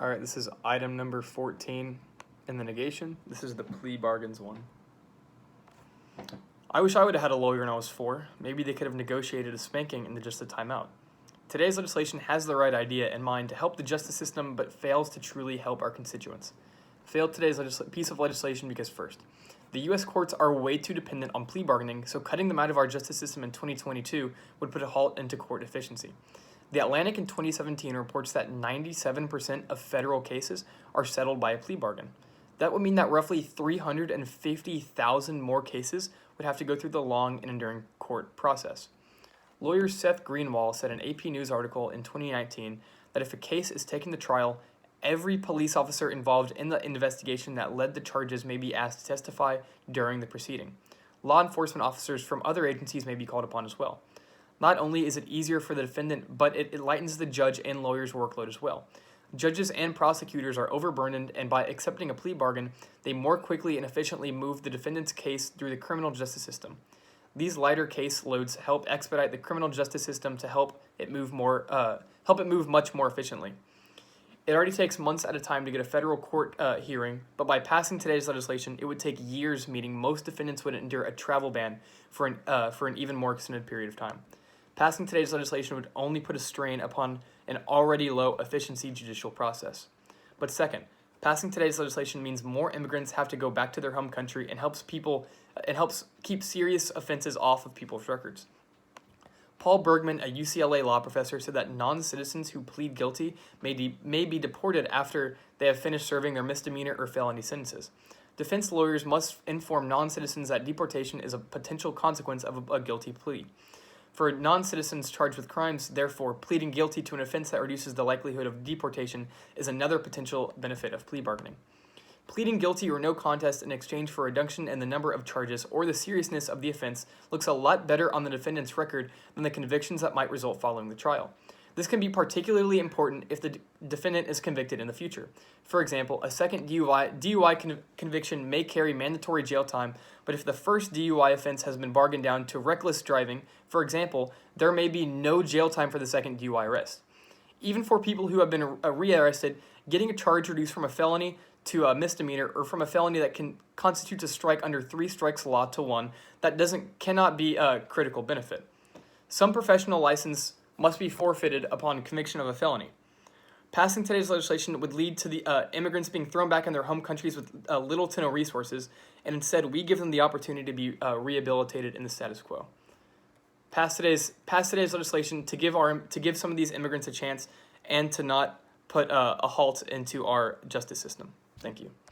All right, this is item number 14 in the negation. This is the plea bargains one. I wish I would have had a lawyer when I was 4. Maybe they could have negotiated a spanking into just a timeout. Today's legislation has the right idea in mind to help the justice system, but fails to truly help our constituents. Failed today's piece of legislation because first, the U.S. courts are way too dependent on plea bargaining, so cutting them out of our justice system in 2022 would put a halt into court efficiency. The Atlantic in 2017 reports that 97% of federal cases are settled by a plea bargain. That would mean that roughly 350,000 more cases would have to go through the long and enduring court process. Lawyer Seth Greenwald said in an AP News article in 2019 that if a case is taken to trial, every police officer involved in the investigation that led the charges may be asked to testify during the proceeding. Law enforcement officers from other agencies may be called upon as well. Not only is it easier for the defendant, but it lightens the judge and lawyer's workload as well. Judges and prosecutors are overburdened, and by accepting a plea bargain, they more quickly and efficiently move the defendant's case through the criminal justice system. These lighter case loads help expedite the criminal justice system to help it move much more efficiently. It already takes months at a time to get a federal court hearing, but by passing today's legislation, it would take years, meaning most defendants would endure a travel ban for an even more extended period of time. Passing today's legislation would only put a strain upon an already low efficiency judicial process. But second, passing today's legislation means more immigrants have to go back to their home country and helps keep serious offenses off of people's records. Paul Bergman, a UCLA law professor, said that non-citizens who plead guilty may be deported after they have finished serving their misdemeanor or felony sentences. Defense lawyers must inform non-citizens that deportation is a potential consequence of a guilty plea. For non-citizens charged with crimes, therefore, pleading guilty to an offense that reduces the likelihood of deportation is another potential benefit of plea bargaining. Pleading guilty or no contest in exchange for a reduction in the number of charges or the seriousness of the offense looks a lot better on the defendant's record than the convictions that might result following the trial. This can be particularly important if the defendant is convicted in the future. For example, a second DUI conviction may carry mandatory jail time, but if the first DUI offense has been bargained down to reckless driving, for example, there may be no jail time for the second DUI arrest. Even for people who have been rearrested, getting a charge reduced from a felony to a misdemeanor or from a felony that constitutes a strike under 3 strikes law to 1, cannot be a critical benefit. Some professional license must be forfeited upon conviction of a felony. Passing today's legislation would lead to the immigrants being thrown back in their home countries with little to no resources, and instead we give them the opportunity to be rehabilitated in the status quo. Pass today's legislation to give some of these immigrants a chance and to not put a halt into our justice system. Thank you.